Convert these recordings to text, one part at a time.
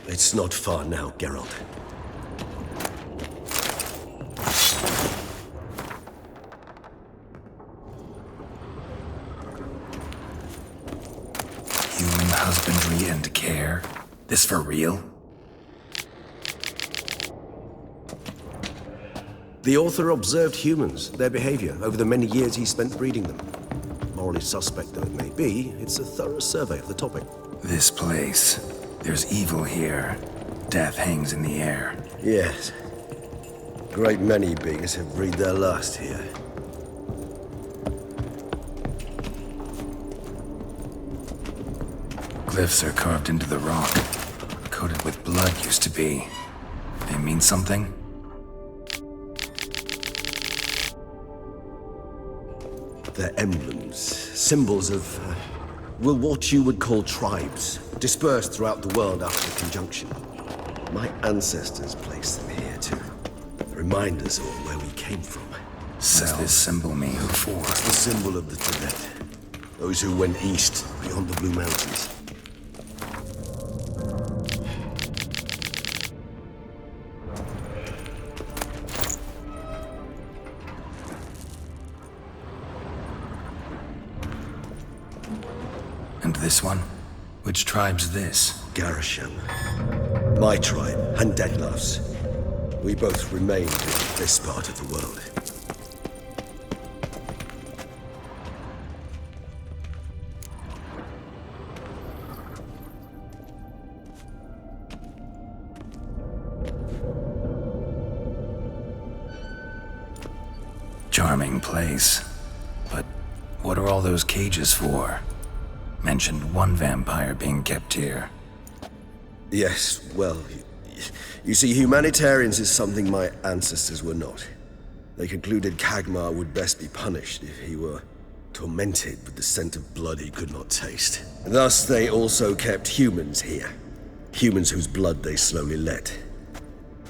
It's not far now, Geralt. Human husbandry and care? This for real? The author observed humans, their behavior, over the many years he spent breeding them. Morally suspect though it may be, it's a thorough survey of the topic. This place. There's evil here. Death hangs in the air. Yes. Great many beings have breathed their last here. Glyphs are carved into the rock. Coated with blood used to be. They mean something? They're emblems, symbols of, what you would call tribes, dispersed throughout the world after the conjunction. My ancestors placed them here to remind us all where we came from. Does this symbol mean? It's the symbol of the Tibet. Those who went east, beyond the Blue Mountains. And this one? Which tribe's this? Garisham. My tribe, and Dettlaff's. We both remained in this part of the world. Charming place. But what are all those cages for? Mentioned one vampire being kept here. Yes, well, you see, humanitarians is something my ancestors were not. They concluded Kagmar would best be punished if he were tormented with the scent of blood he could not taste. Thus, they also kept humans here. Humans whose blood they slowly let.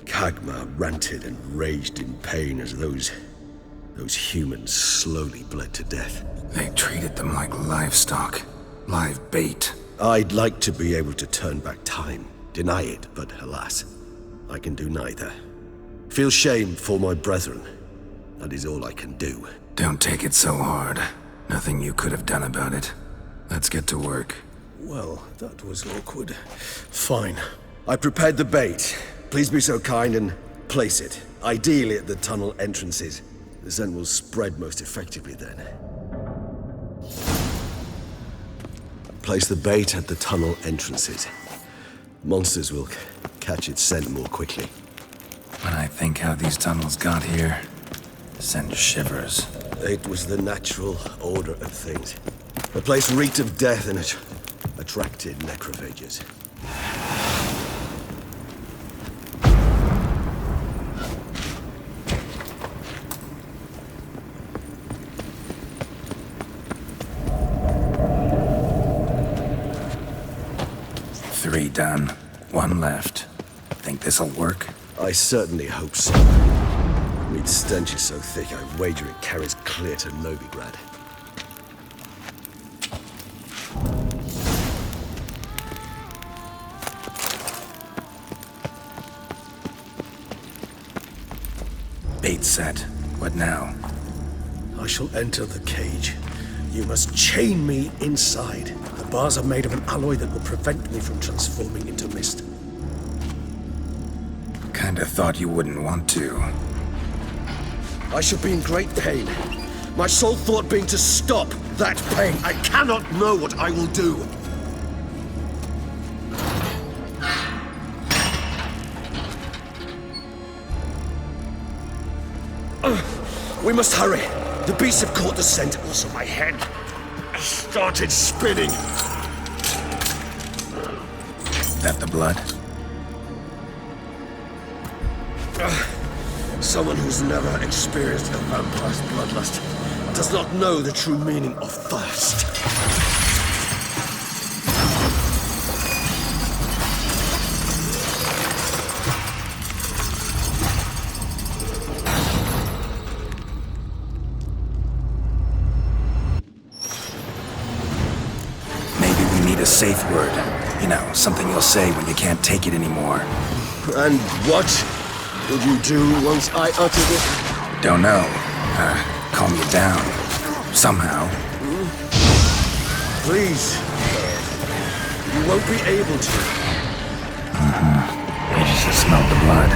Kagmar ranted and raged in pain as those humans slowly bled to death. They treated them like livestock. Live bait. I'd like to be able to turn back time, deny it, but alas, I can do neither. Feel shame for my brethren. That is all I can do. Don't take it so hard. Nothing you could have done about it. Let's get to work. Well, that was awkward. Fine. I prepared the bait. Please be so kind and place it, ideally at the tunnel entrances. The scent will spread most effectively then. Place the bait at the tunnel entrances. Monsters will catch its scent more quickly. When I think how these tunnels got here, send shivers. It was the natural order of things. The place reeked of death and it attracted necrophages. Three done. One left. Think this'll work? I certainly hope so. Meat's stench is so thick, I wager it carries clear to Novigrad. Bait set. What now? I shall enter the cage. You must chain me inside. The bars are made of an alloy that will prevent me from transforming into mist. Kinda thought you wouldn't want to. I shall be in great pain. My sole thought being to stop that pain. I cannot know what I will do. We must hurry. The beasts have caught the scent, also my head started spinning. That the blood? Someone who's never experienced a vampire's bloodlust does not know the true meaning of thirst. Maybe we need a safe word. You know, something you'll say when you can't take it anymore. And what would you do once I uttered it? Don't know. Calm you down. Somehow. Please. You won't be able to. You just smelled the blood.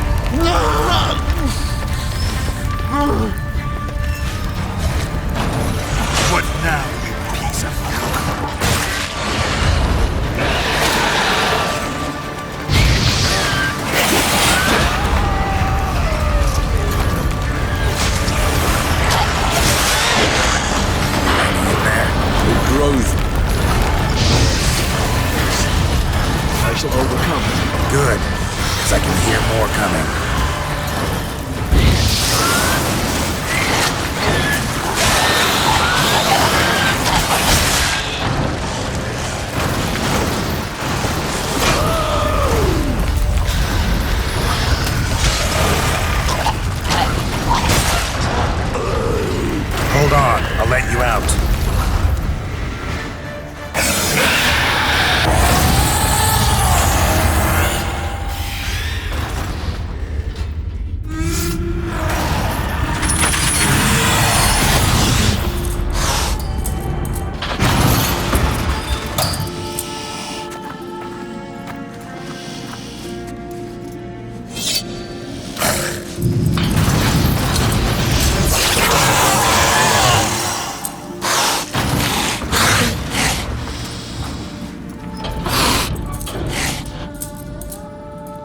What now, you piece of cock? It grows. I shall overcome. Good, because I can hear more coming. Hold on, I'll let you out.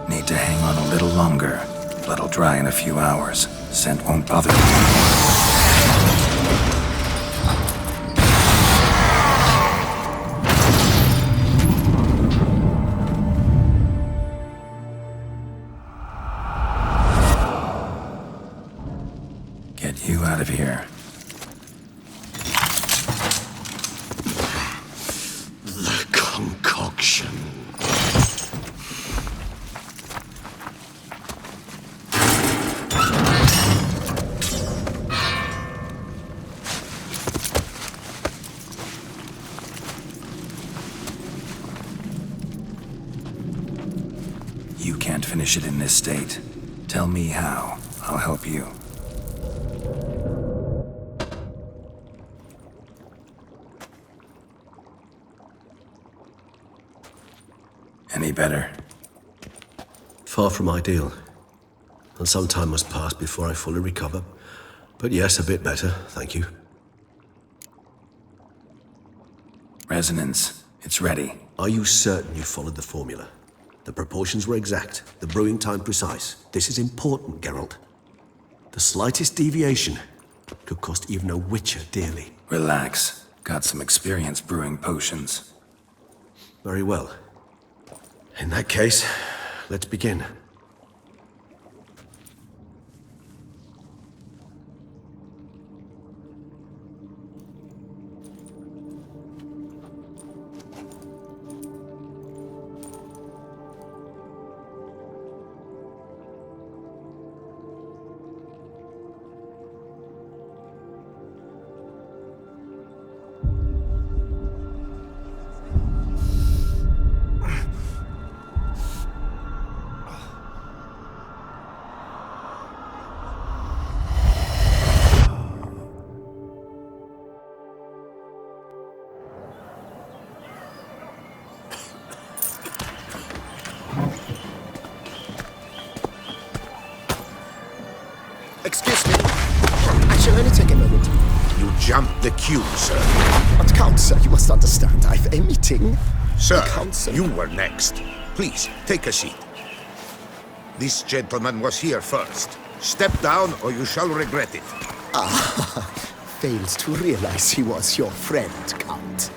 Need to hang on a little longer. Blood'll dry in a few hours. Scent won't bother you. Get you out of here. The concoction. You can't finish it in this state. Tell me how. I'll help you. Any better? Far from ideal. And some time must pass before I fully recover. But yes, a bit better, thank you. Resonance. It's ready. Are you certain you followed the formula? The proportions were exact, the brewing time precise. This is important, Geralt. The slightest deviation could cost even a witcher dearly. Relax. Got some experience brewing potions. Very well. In that case, let's begin. Excuse me. I shall only take a moment. You jumped the queue, sir. But Count, sir, you must understand. I've a meeting. Sir, Council. you were next. Please, take a seat. This gentleman was here first. Step down or you shall regret it. Fails to realize he was your friend, Count.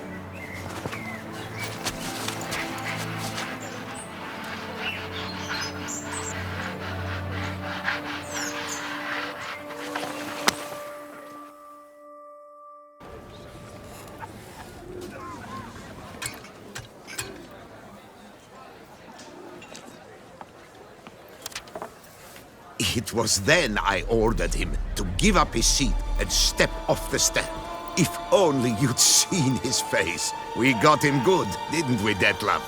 It was then I ordered him to give up his seat and step off the stand. If only you'd seen his face. We got him good, didn't we, Detlef?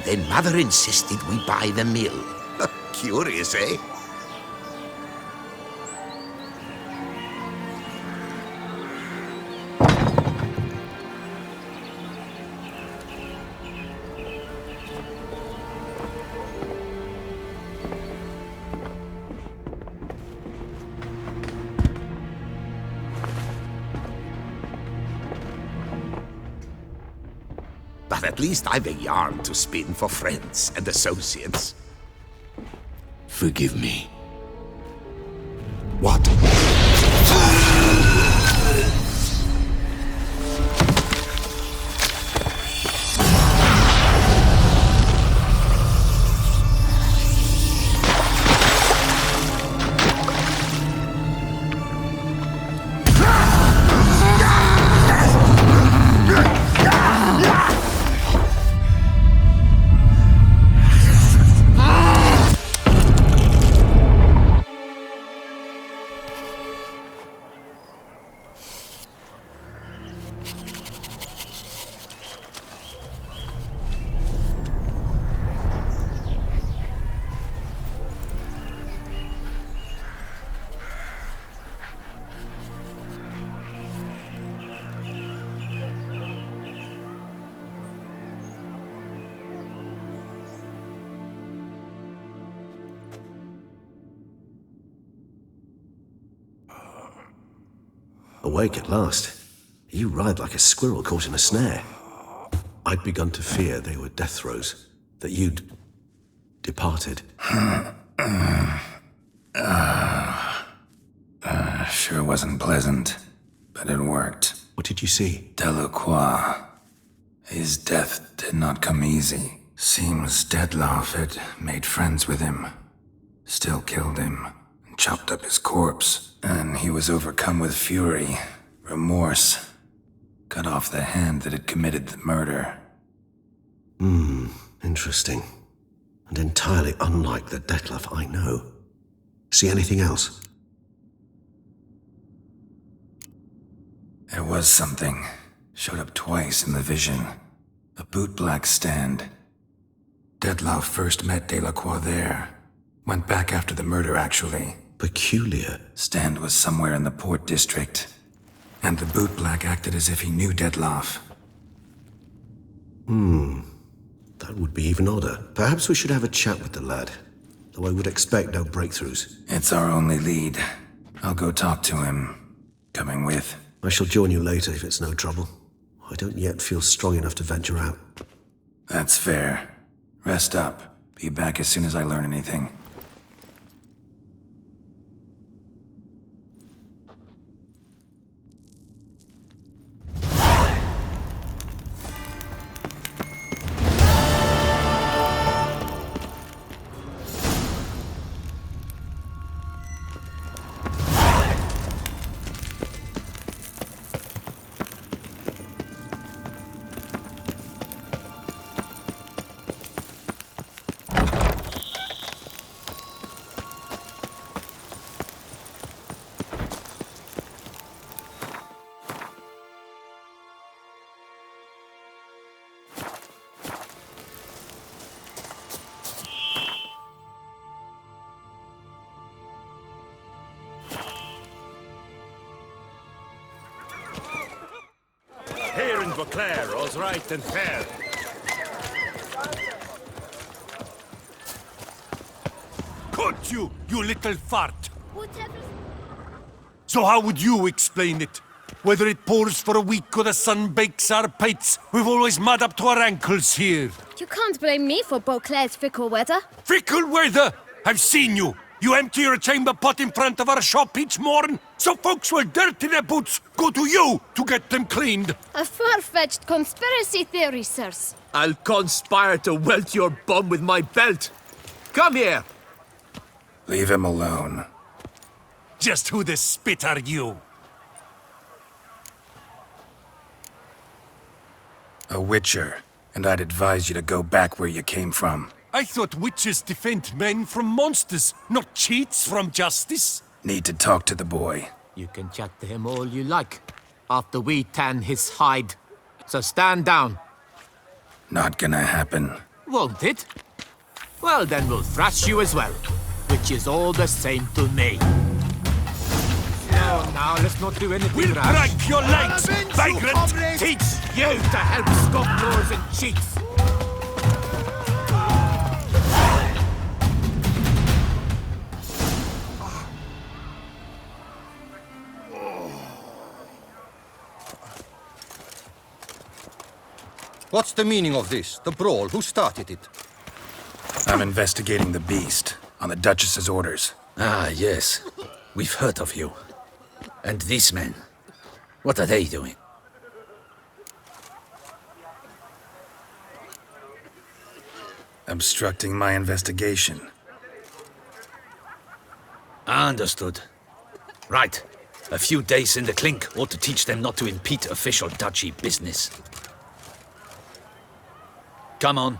Then Mother insisted we buy the mill. Curious, eh? But at least I've a yarn to spin for friends and associates. Forgive me. What? Awake at last. You ride like a squirrel caught in a snare. I'd begun to fear they were death throes, that you'd departed. Sure wasn't pleasant, but it worked. What did you see? Delacroix. His death did not come easy. Seems Dettlaff had made friends with him. Still killed him, and chopped up his corpse. And he was overcome with fury, remorse. Cut off the hand that had committed the murder. Interesting. And entirely unlike the Dettlaff I know. See anything else? There was something. Showed up twice in the vision. A bootblack stand. Dettlaff first met Delacroix there. Went back after the murder, actually. Peculiar. Stand was somewhere in the port district. And the bootblack acted as if he knew Dettlaff. That would be even odder. Perhaps we should have a chat with the lad. Though I would expect no breakthroughs. It's our only lead. I'll go talk to him. Coming with. I shall join you later if it's no trouble. I don't yet feel strong enough to venture out. That's fair. Rest up. Be back as soon as I learn anything. Here in Beauclair, all's right and fair. Caught you, you little fart! Whatever. So how would you explain it? Whether it pours for a week or the sun bakes our pates, we've always mud up to our ankles here. You can't blame me for Beauclair's fickle weather. Fickle weather! I've seen you! You empty your chamber pot in front of our shop each morn, so folks will dirty their boots go to you to get them cleaned. A far-fetched conspiracy theory, sirs. I'll conspire to welt your bum with my belt. Come here! Leave him alone. Just who the spit are you? A witcher, and I'd advise you to go back where you came from. I thought witches defend men from monsters, not cheats from justice. Need to talk to the boy. You can chat to him all you like, after we tan his hide. So stand down. Not gonna happen. Won't it? Well, then we'll thrash you as well, which is all the same to me. So now let's not do anything We'll rash. break your legs, vagrant! Teach you to help scofflaws and cheats. What's the meaning of this? The brawl? Who started it? I'm investigating the beast, on the Duchess's orders. Ah, yes. We've heard of you. And these men, what are they doing? Obstructing my investigation. Understood. Right. A few days in the clink ought to teach them not to impede official duchy business. Come on.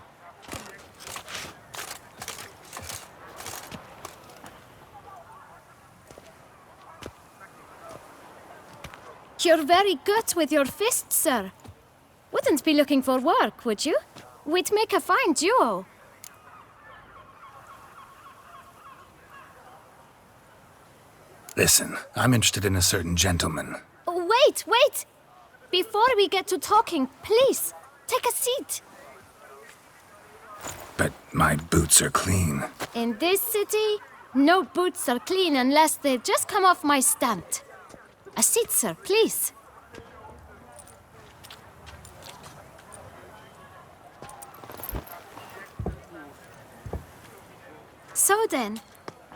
You're very good with your fists, sir. Wouldn't be looking for work, would you? We'd make a fine duo. Listen, I'm interested in a certain gentleman. Wait! Before we get to talking, please, take a seat. But my boots are clean. In this city, no boots are clean unless they just come off my stand. A seat, sir, please. So then,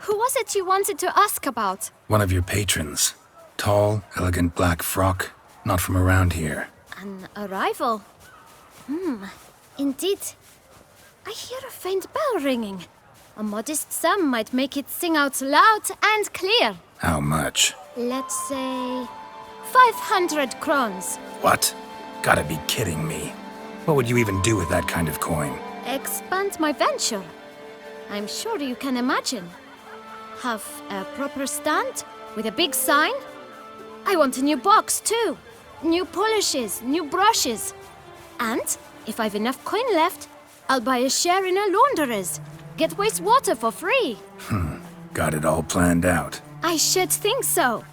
who was it you wanted to ask about? One of your patrons. Tall, elegant black frock. Not from around here. An arrival? Indeed. I hear a faint bell ringing. A modest sum might make it sing out loud and clear. How much? Let's say 500 crowns. What? Gotta be kidding me. What would you even do with that kind of coin? Expand my venture. I'm sure you can imagine. Have a proper stand with a big sign. I want a new box too. New polishes, new brushes. And if I've enough coin left, I'll buy a share in a launderer's. Get wastewater for free. Got it all planned out. I should think so.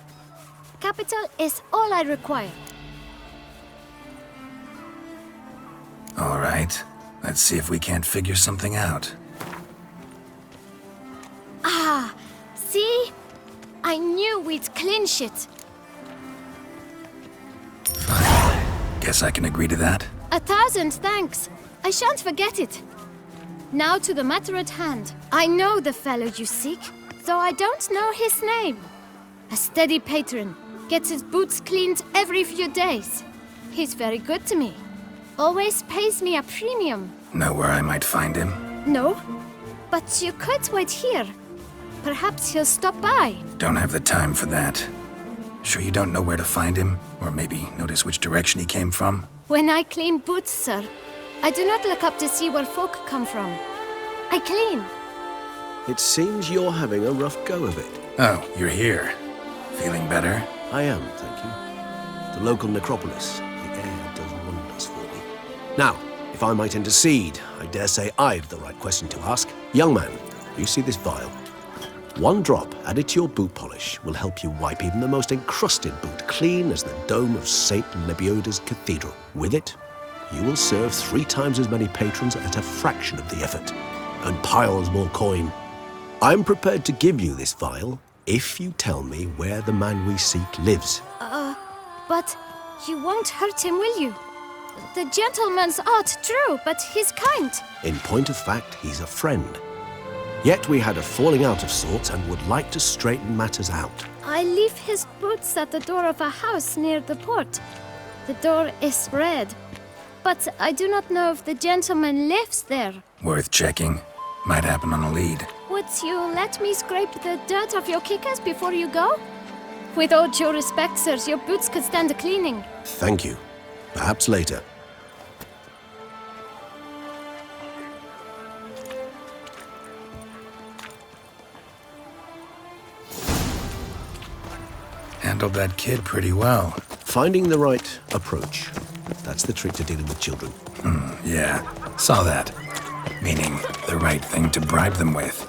Capital is all I require. All right. Let's see if we can't figure something out. Ah, see? I knew we'd clinch it. Fine. Guess I can agree to that. 1,000 thanks. I shan't forget it. Now to the matter at hand. I know the fellow you seek, though I don't know his name. A steady patron. Gets his boots cleaned every few days. He's very good to me. Always pays me a premium. Know where I might find him? No, but you could wait here. Perhaps he'll stop by. Don't have the time for that. Sure you don't know where to find him? Or maybe notice which direction he came from? When I clean boots, sir, I do not look up to see where folk come from. I clean. It seems you're having a rough go of it. Oh, you're here. Feeling better? I am, thank you. The local necropolis. The air does wonders for me. Now, if I might intercede, I dare say I've the right question to ask. Young man, you see this vial? One drop added to your boot polish will help you wipe even the most encrusted boot clean as the dome of St. Lebioda's cathedral. With it, you will serve 3 times as many patrons at a fraction of the effort, and piles more coin. I'm prepared to give you this vial if you tell me where the man we seek lives. But you won't hurt him, will you? The gentleman's odd, true, but he's kind. In point of fact, he's a friend. Yet we had a falling out of sorts and would like to straighten matters out. I leave his boots at the door of a house near the port. The door is red, but I do not know if the gentleman lives there. Worth checking. Might happen on a lead. Would you let me scrape the dirt off your kickers before you go? With all due respect, sirs, your boots could stand a cleaning. Thank you. Perhaps later. Handled that kid pretty well. Finding the right approach. That's the trick to dealing with children. Yeah, saw that. Meaning the right thing to bribe them with.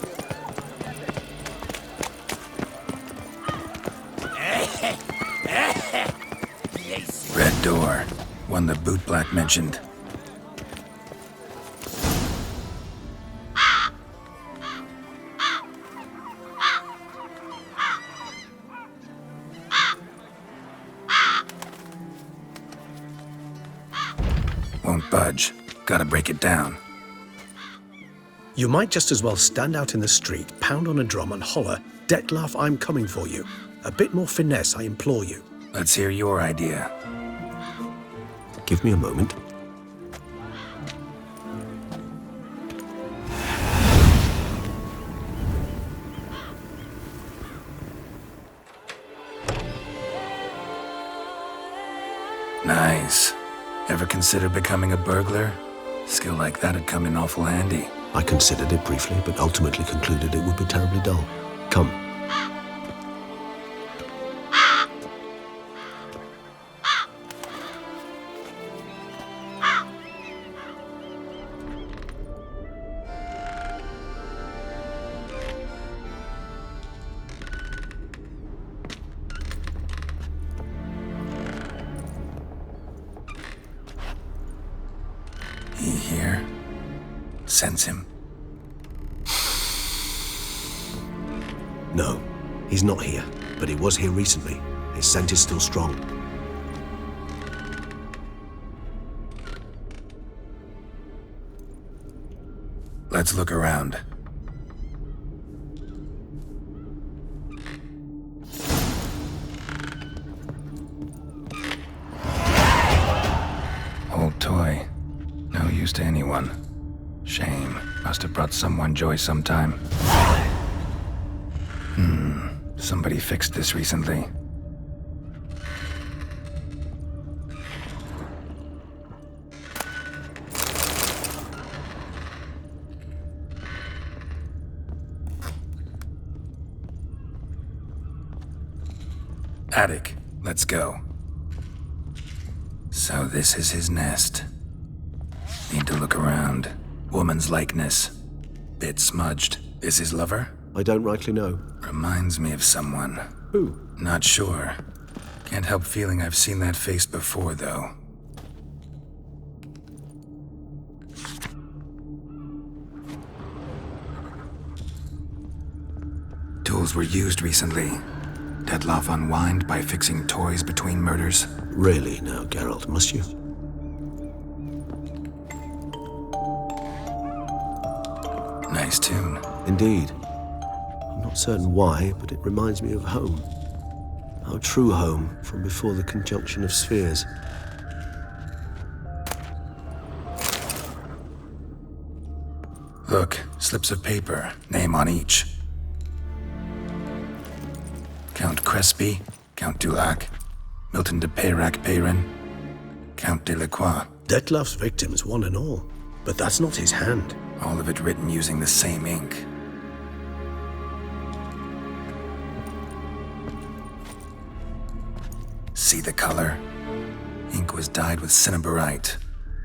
Red door. One the bootblack mentioned. Won't budge. Gotta break it down. You might just as well stand out in the street, pound on a drum and holler, "Dettlaff, I'm coming for you." A bit more finesse, I implore you. Let's hear your idea. Give me a moment. Nice. Ever consider becoming a burglar? Skill like that'd come in awful handy. I considered it briefly, but ultimately concluded it would be terribly dull. Come. He here? Sense him? No, he's not here, but he was here recently. His scent is still strong. Let's look around. Old toy. No use to anyone. Shame. Must have brought someone joy sometime. Somebody fixed this recently. Attic. Let's go. So this is his nest. Need to look around. Woman's likeness. Bit smudged. Is his lover? I don't rightly know. Reminds me of someone. Who? Not sure. Can't help feeling I've seen that face before, though. Tools were used recently. Dettlaff unwind by fixing toys between murders. Really now, Geralt, must you? Nice tune. Indeed. I'm not certain why, but it reminds me of home. Our true home from before the conjunction of spheres. Look, slips of paper, name on each. Count Crespi, Count Dulac, Milton de Peyrac Peyrin, Count Delacroix. Dettlaff's victims, one and all. But that's not his hand. All of it written using the same ink. See the color? Ink was dyed with cinnabarite.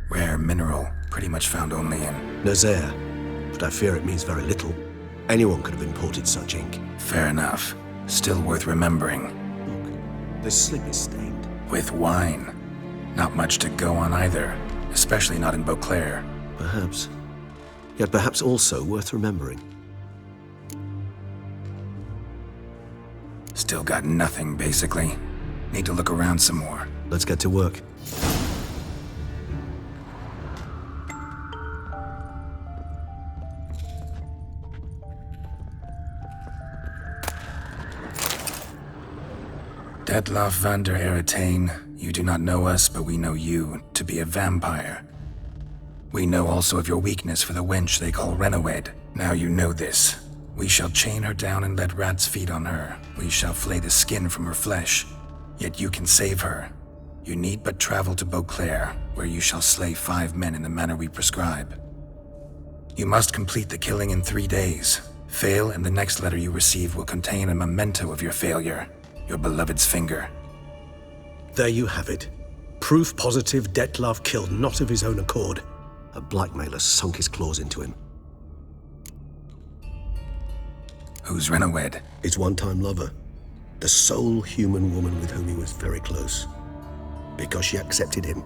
Rare mineral, pretty much found only in Nazaire. But I fear it means very little. Anyone could have imported such ink. Fair enough. Still worth remembering. Look, this slip is stained. With wine. Not much to go on either, especially not in Beauclair. Perhaps. Yet perhaps also worth remembering. Still got nothing, basically. Need to look around some more. Let's get to work. Dettlaff van der Eretain, you do not know us, but we know you to be a vampire. We know also of your weakness for the wench they call Renawed. Now you know this. We shall chain her down and let rats feed on her. We shall flay the skin from her flesh. Yet you can save her. You need but travel to Beauclair, where you shall slay 5 men in the manner we prescribe. You must complete the killing in 3 days. Fail, and the next letter you receive will contain a memento of your failure. Your beloved's finger. There you have it. Proof positive Dettlaff killed not of his own accord. A blackmailer sunk his claws into him. Who's Renowed? His one-time lover. The sole human woman with whom he was very close. Because she accepted him.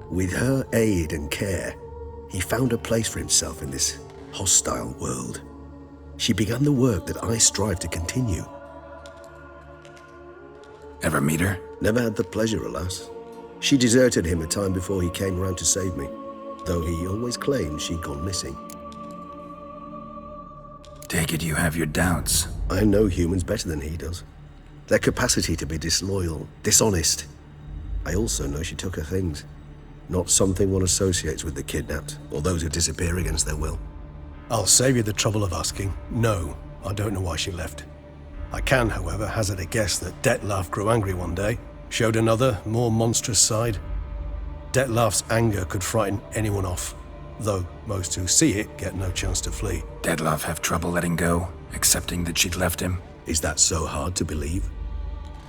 With her aid and care, he found a place for himself in this hostile world. She began the work that I strive to continue. Ever meet her? Never had the pleasure, alas. She deserted him a time before he came round to save me, though he always claimed she'd gone missing. Take it you have your doubts. I know humans better than he does. Their capacity to be disloyal, dishonest. I also know she took her things. Not something one associates with the kidnapped, or those who disappear against their will. I'll save you the trouble of asking. No, I don't know why she left. I can, however, hazard a guess that Detlef grew angry one day, showed another, more monstrous side. Detlef's anger could frighten anyone off, though most who see it get no chance to flee. Detlef have trouble letting go, accepting that she'd left him? Is that so hard to believe?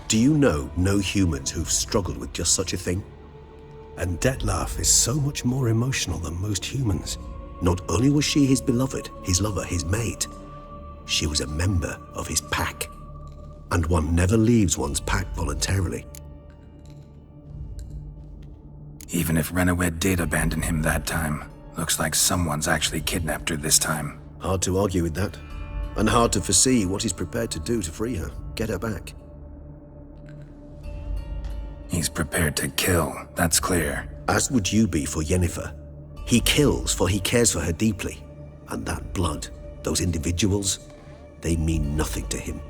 Do you know no humans who've struggled with just such a thing? And Detlef is so much more emotional than most humans. Not only was she his beloved, his lover, his mate, she was a member of his pack. And one never leaves one's pack voluntarily. Even if Renowed did abandon him that time, looks like someone's actually kidnapped her this time. Hard to argue with that. And hard to foresee what he's prepared to do to free her, get her back. He's prepared to kill, that's clear. As would you be for Yennefer. He kills for he cares for her deeply. And that blood, those individuals, they mean nothing to him.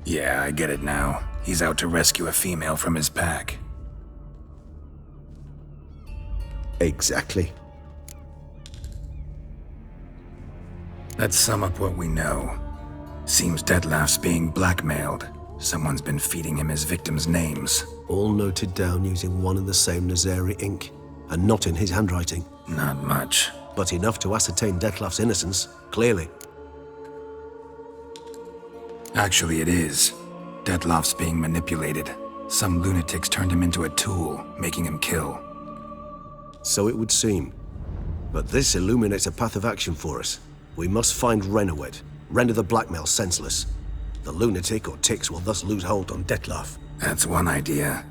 Yeah, I get it now. He's out to rescue a female from his pack. Exactly. Let's sum up what we know. Seems Detlef's being blackmailed. Someone's been feeding him his victims' names. All noted down using one and the same Nazari ink, and not in his handwriting. Not much. But enough to ascertain Detlef's innocence, clearly. Actually, it is. Detlef's being manipulated. Some lunatics turned him into a tool, making him kill. So it would seem. But this illuminates a path of action for us. We must find Renowed, render the blackmail senseless. The lunatic or ticks will thus lose hold on Detlef. That's one idea.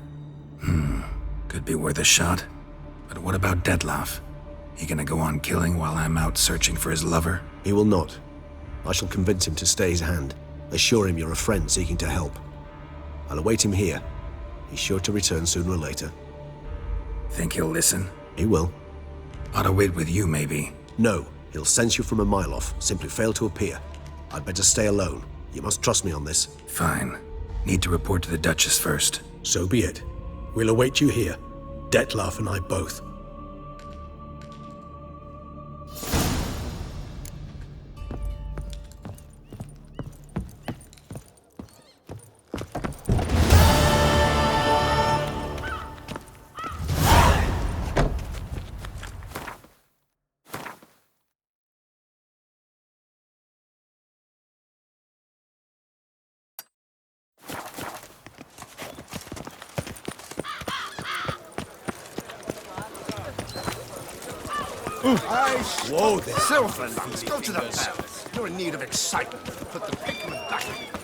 Could be worth a shot. But what about Detlef? He gonna go on killing while I'm out searching for his lover? He will not. I shall convince him to stay his hand. Assure him you're a friend seeking to help. I'll await him here. He's sure to return sooner or later. Think he'll listen? He will. Ought to wait with you, maybe. No, he'll sense you from a mile off. Simply fail to appear. I'd better stay alone. You must trust me on this. Fine. Need to report to the Duchess first. So be it. We'll await you here. Detlef and I both. Whoa there. Silver, go to the palace. You're in need of excitement. Put the pigment back in.